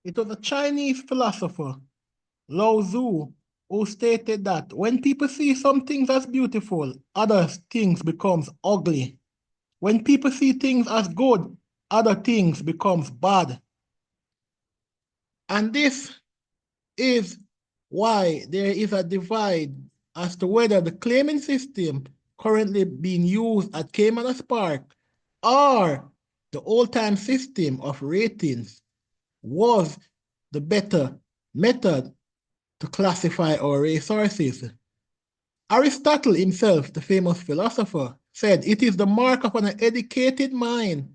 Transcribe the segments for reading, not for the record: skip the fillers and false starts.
It was a Chinese philosopher, Lao Tzu, who stated that when people see some things as beautiful, other things becomes ugly. When people see things as good, other things becomes bad. And this is why there is a divide as to whether the claiming system currently being used at CAYMANAS Park or the old-time system of ratings was the better method to classify our resources. Aristotle himself, the famous philosopher, said it is the mark of an educated mind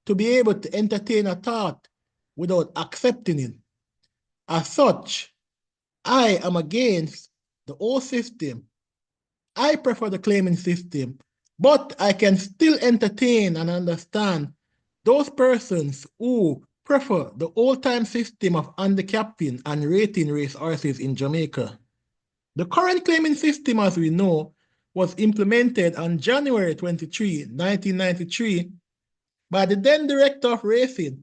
to be able to entertain a thought without accepting it. As such, I am against the old system. I prefer the claiming system, but I can still entertain and understand those persons who prefer the old-time system of handicapping and rating racehorses in Jamaica. The current claiming system, as we know, was implemented on January 23, 1993 by the then director of racing,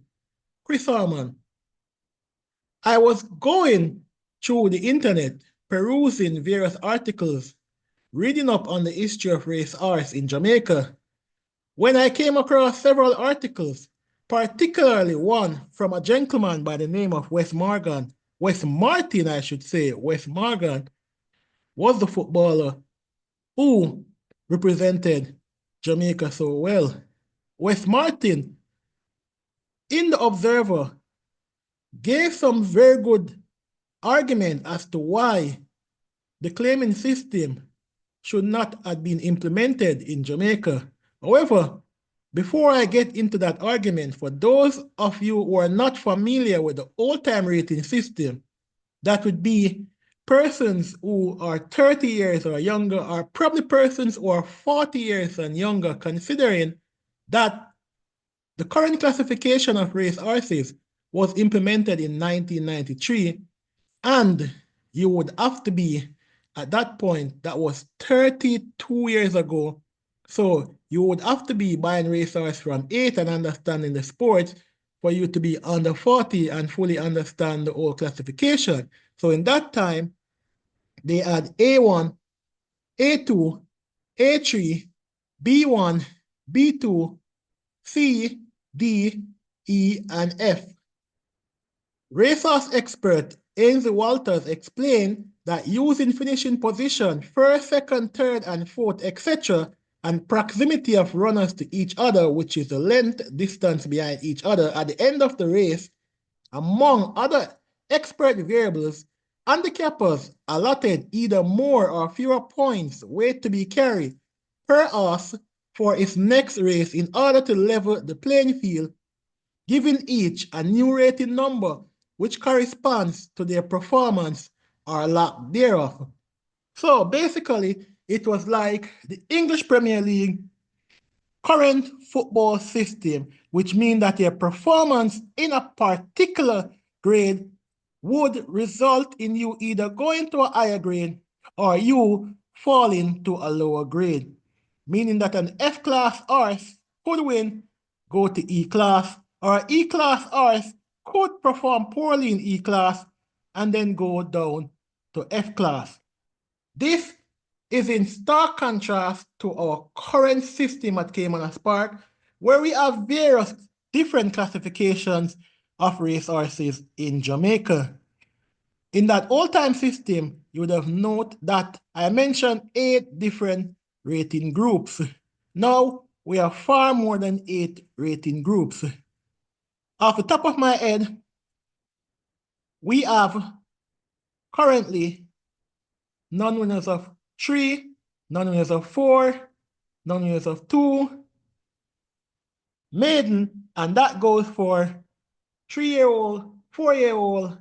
Chris Harman. I was going through the internet, perusing various articles, reading up on the history of racehorse in Jamaica, when I came across several articles, particularly one from a gentleman by the name of Wes Morgan. Wes Martin, I should say. Wes Morgan was the footballer who represented Jamaica so well. Wes Martin, in the Observer, gave some very good argument as to why the claiming system should not have been implemented in Jamaica. However, before I get into that argument, for those of you who are not familiar with the old-time rating system, that would be persons who are 30 years or younger, or probably persons who are 40 years and younger, considering that the current classification of racehorses was implemented in 1993, and you would have to be, at that point, that was 32 years ago. So you would have to be buying racehorse from 8 and understanding the sport for you to be under 40 and fully understand the whole classification. So in that time, they had A1, A2, A3, B1, B2, C, D, E, and F. Racehorse expert Ainsley Walters explained that using finishing position, first, second, third, and fourth, etc., and proximity of runners to each other, which is the length distance behind each other at the end of the race, among other expert variables, handicappers allotted either more or fewer points weight to be carried per horse for its next race in order to level the playing field, giving each a new rating number which corresponds to their performance or lack thereof. So basically, it was like the English Premier League current football system, which means that your performance in a particular grade would result in you either going to a higher grade or you falling to a lower grade, meaning that an F-class horse could win, go to E-class, or an E-class horse could perform poorly in E-class and then go down to F-class. This is in stark contrast to our current system at CAYMANAS Park, where we have various different classifications of racehorses in Jamaica. In that old-time system, you would have noted that I mentioned 8 different rating groups. Now, we have far more than 8 rating groups. Off the top of my head, we have currently non-winners of 3, non-winners of 4, non-winners of 2, maiden, and that goes for 3-year-old, 4-year-old,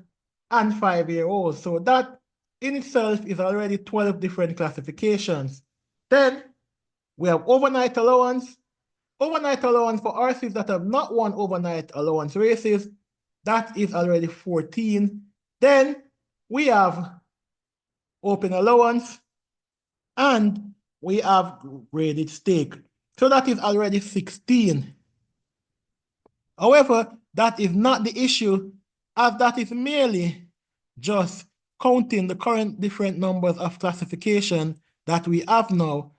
and 5-year-old. So that in itself is already 12 different classifications. Then we have overnight allowance. Overnight allowance for horses that have not won overnight allowance races, that is already 14. Then we have open allowance, and we have graded stake. So that is already 16. However, that is not the issue as that is merely just counting the current different numbers of classification that we have now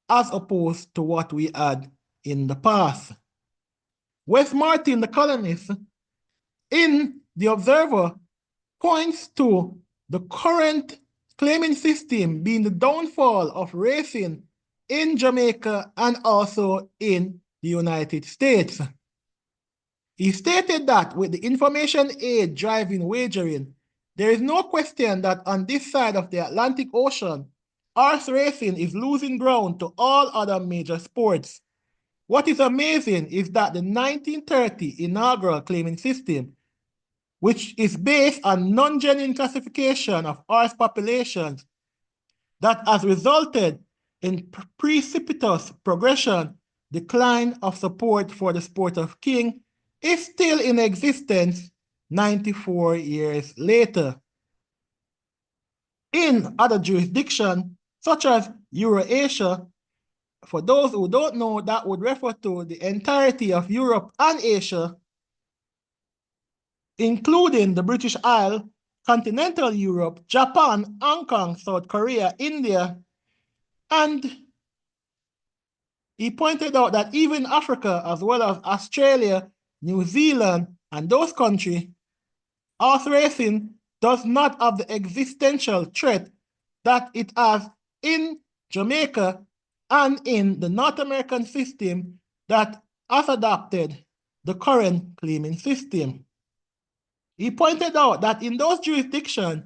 as opposed to what we had in the past. Wes Martin, the columnist, in The Observer, points to the current claiming system being the downfall of racing in Jamaica and also in the United States. He stated that with the information age driving wagering, there is no question that on this side of the Atlantic Ocean, horse racing is losing ground to all other major sports. What is amazing is that the 1930 inaugural claiming system, which is based on non-genuine classification of horse populations, that has resulted in precipitous progression, decline of support for the sport of king, is still in existence 94 years later. In other jurisdictions, such as Eurasia, for those who don't know, that would refer to the entirety of Europe and Asia, including the British Isles, continental Europe, Japan, Hong Kong, South Korea, India, and he pointed out that even Africa, as well as Australia, New Zealand, and those countries, horse racing does not have the existential threat that it has in Jamaica and in the North American system that has adopted the current claiming system. He pointed out that in those jurisdictions,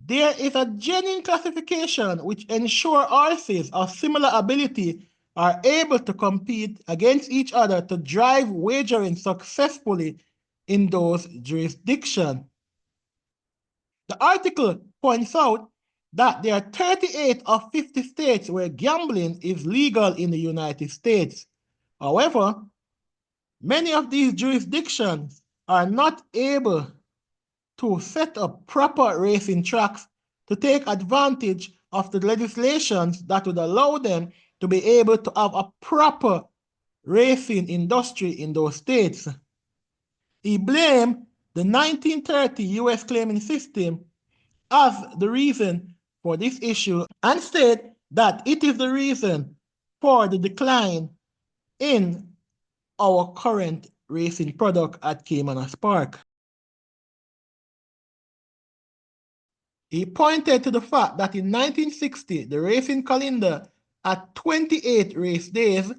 there is a genuine classification which ensures horses of similar ability are able to compete against each other to drive wagering successfully in those jurisdictions. The article points out that there are 38 of 50 states where gambling is legal in the United States. However, many of these jurisdictions are not able to set up proper racing tracks to take advantage of the legislations that would allow them to be able to have a proper racing industry in those states. He blamed the 1930 US claiming system as the reason for this issue and said that it is the reason for the decline in our current racing product at CAYMANAS Park. He pointed to the fact that in 1960, the racing calendar had 28 race days,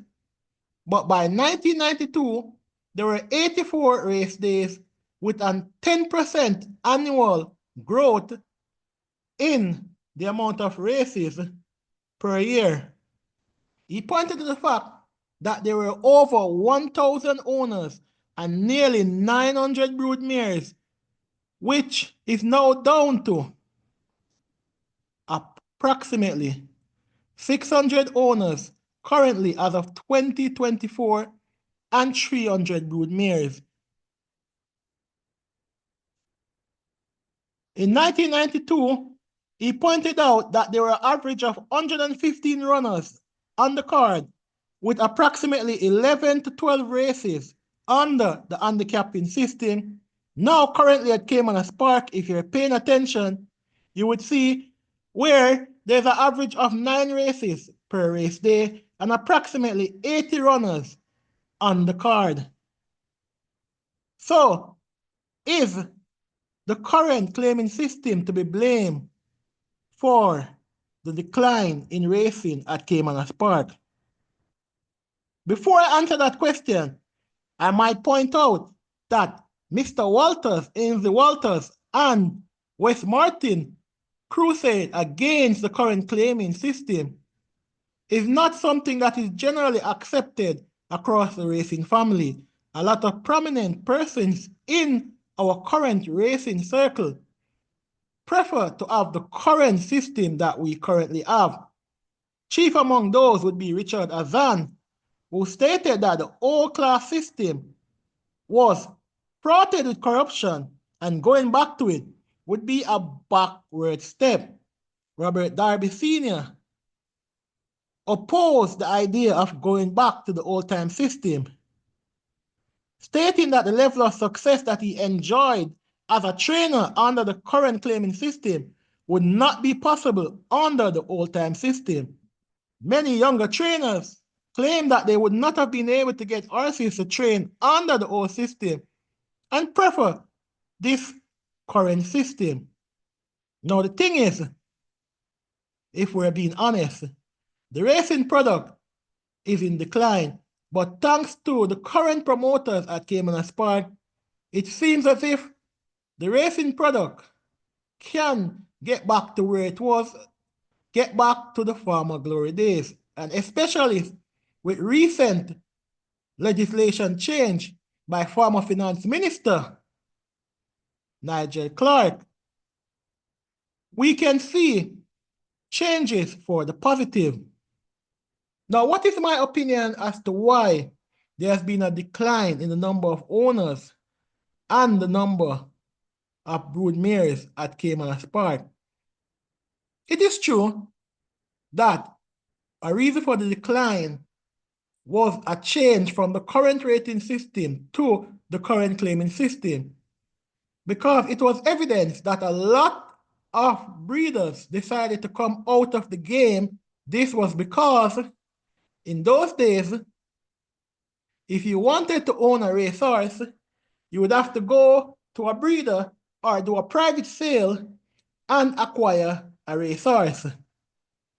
but by 1992, there were 84 race days with a 10% annual growth in the amount of races per year. He pointed to the fact that there were over 1,000 owners and nearly 900 brood mares, which is now down to approximately 600 owners currently as of 2024 and 300 brood mares. In 1992, he pointed out that there were an average of 115 runners on the card with approximately 11 to 12 races under the handicapping system. Now currently at CAYMANAS Park, if you're paying attention, you would see where there's an average of 9 races per race day and approximately 80 runners on the card. So, is the current claiming system to be blamed for the decline in racing at CAYMANAS Park? Before I answer that question, I might point out that Mr. Walters, Ainsley Walters, and Wes Martin crusade against the current claiming system is not something that is generally accepted across the racing family. A lot of prominent persons in our current racing circle prefer to have the current system that we currently have. Chief among those would be Richard Azan, who stated that the old class system was fraughted with corruption and going back to it would be a backward step. Robert Darby Sr. opposed the idea of going back to the old-time system, stating that the level of success that he enjoyed as a trainer under the current claiming system would not be possible under the old-time system. Many younger trainers claim that they would not have been able to get horses to train under the old system and prefer this current system. Now, the thing is, if we're being honest, the racing product is in decline, but thanks to the current promoters at CAYMANAS Park, it seems as if the racing product can get back to where it was, get back to the former glory days, and especially with recent legislation change by former Finance Minister Nigel Clark, we can see changes for the positive. Now, what is my opinion as to why there has been a decline in the number of owners and the number of brood mares at CAYMANAS Park? It is true that a reason for the decline was a change from the current rating system to the current claiming system, because it was evidence that a lot of breeders decided to come out of the game. This was because in those days, if you wanted to own a racehorse, you would have to go to a breeder or do a private sale and acquire a racehorse.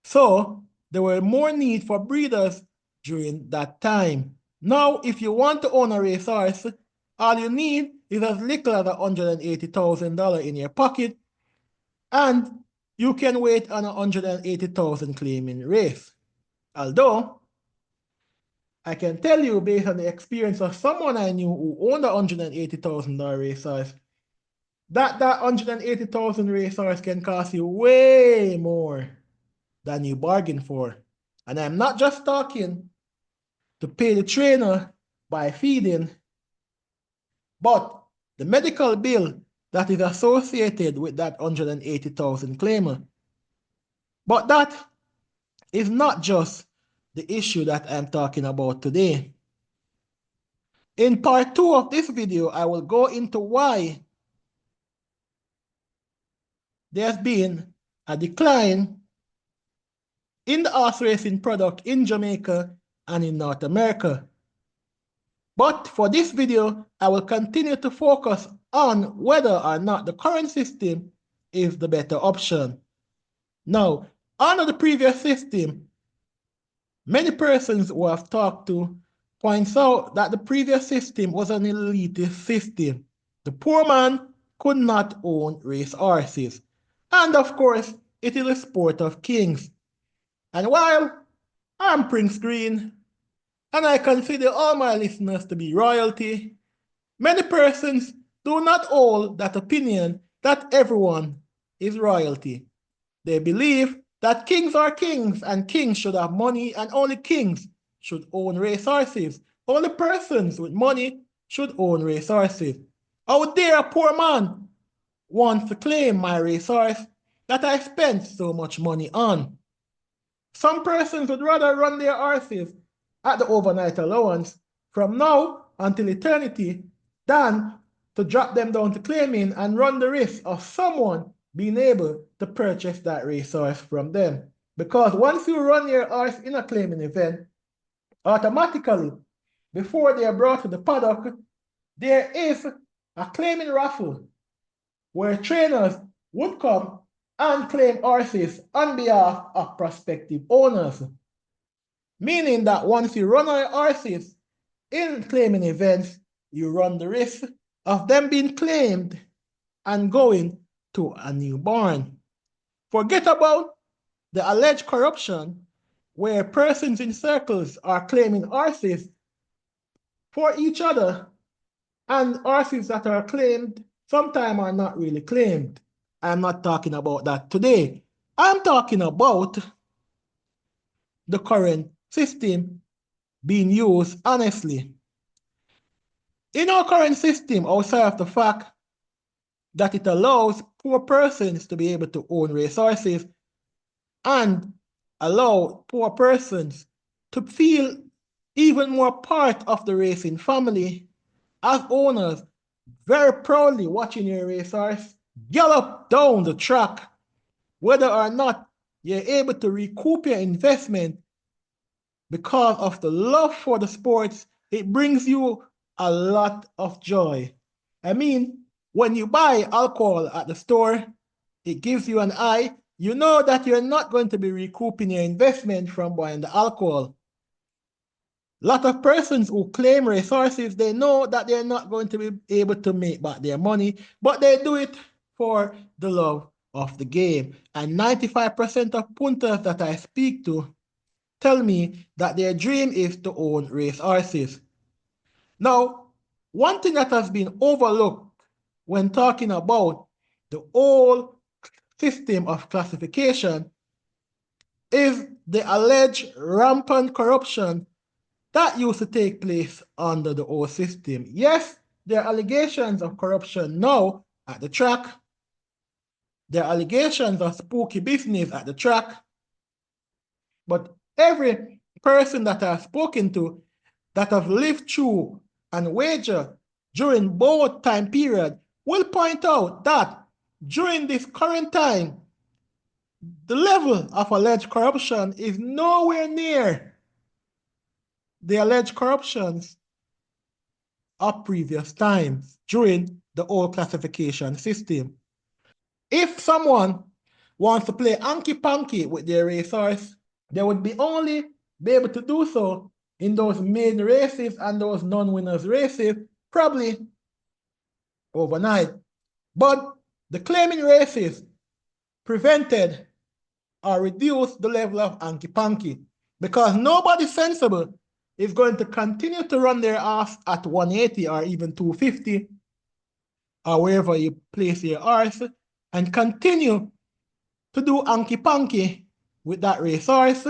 So there were more need for breeders during that time. Now, if you want to own a racehorse, all you need is as little as $180,000 in your pocket, and you can wait on a $180,000 claiming race. Although, I can tell you based on the experience of someone I knew who owned a $180,000 racehorse, that $180,000 racehorse can cost you way more than you bargained for. And I'm not just talking to pay the trainer by feeding, but the medical bill that is associated with that $180,000 claimer. But that is not just the issue that I'm talking about today. In part 2 of this video, I will go into why there's been a decline in the horse racing product in Jamaica and in North America. But for this video, I will continue to focus on whether or not the current system is the better option. Now, under the previous system, many persons who I've talked to points out that the previous system was an elitist system. The poor man could not own race horses. And of course, it is a sport of kings. And while I'm Prince Green, and I consider all my listeners to be royalty, many persons do not hold that opinion that everyone is royalty. They believe that kings are kings and kings should have money and only kings should own racehorses. Only persons with money should own racehorses. How dare a poor man want to claim my racehorse that I spent so much money on? Some persons would rather run their horses at the overnight allowance from now until eternity than to drop them down to claiming and run the risk of someone being able to purchase that racehorse from them. Because once you run your horse in a claiming event, automatically, before they are brought to the paddock, there is a claiming raffle where trainers would come and claim horses on behalf of prospective owners. Meaning that once you run your horses in claiming events, you run the risk of them being claimed and going to a new barn. Forget about the alleged corruption where persons in circles are claiming horses for each other, and horses that are claimed sometimes are not really claimed. I'm not talking about that today. I'm talking about the current system being used honestly. In our current system, outside of the fact that it allows poor persons to be able to own racehorses and allow poor persons to feel even more part of the racing family as owners, very proudly watching your racehorse gallop down the track, whether or not you're able to recoup your investment because of the love for the sports. It brings you a lot of joy. I mean, when you buy alcohol at the store, it gives you an eye. You know that you're not going to be recouping your investment from buying the alcohol. A lot of persons who claim resources, they know that they're not going to be able to make back their money, but they do it for the love of the game. And 95% of punters that I speak to tell me that their dream is to own racehorses. Now, one thing that has been overlooked when talking about the whole system of classification is the alleged rampant corruption that used to take place under the old system. Yes, there are allegations of corruption now at the track. There are allegations of spooky business at the track. But every person that I've spoken to that have lived through and wager during both time period will point out that during this current time, the level of alleged corruption is nowhere near the alleged corruptions of previous times during the old classification system. If someone wants to play hanky-panky with their racehorse, they would only be able to do so in those main races and those non-winners races, probably overnight. But the claiming races prevented or reduced the level of hanky-panky because nobody sensible is going to continue to run their ass at 180 or even 250 or wherever you place your horse and continue to do hanky-panky with that racehorse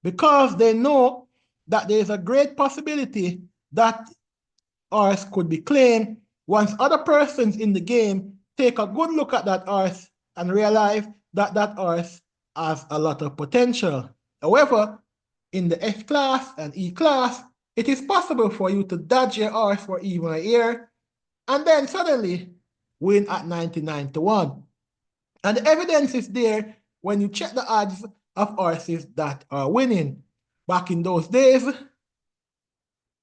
because they know that there's a great possibility that horse could be claimed once other persons in the game take a good look at that horse and realize that that horse has a lot of potential. However, in the S class and E class, it is possible for you to dodge your horse for even a year and then suddenly win at 99 to 1. And the evidence is there when you check the odds of horses that are winning. Back in those days,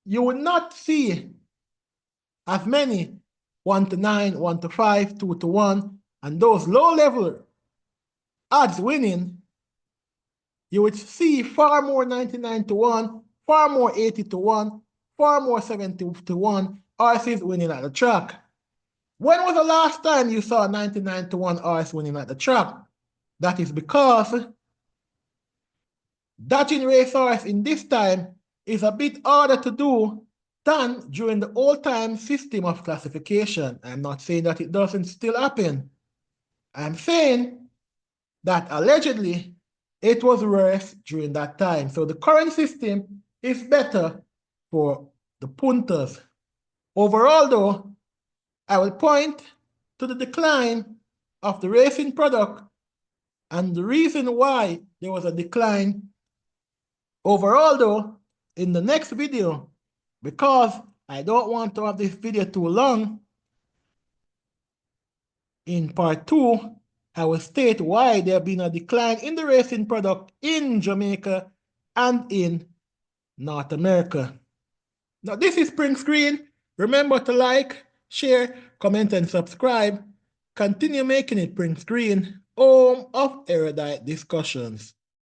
you would not see as many 1 to 9, 1 to 5, 2 to 1, and those low level odds winning, you would see far more 99 to 1, far more 80 to 1, far more 70 to 1 horses winning at the track. When was the last time you saw 99 to 1 horse winning at the track? That is because dodging racehorse in this time is a bit harder to do than during the old-time system of classification. I'm not saying that it doesn't still happen. I'm saying that allegedly it was worse during that time. So the current system is better for the punters. Overall, though, I will point to the decline of the racing product and the reason why there was a decline overall, though, in the next video, because I don't want to have this video too long. In part 2, I will state why there have been a decline in the racing product in Jamaica and in North America. Now, this is Spring Screen. Remember to like, share, comment, and subscribe. Continue making it Spring Screen, home of erudite discussions.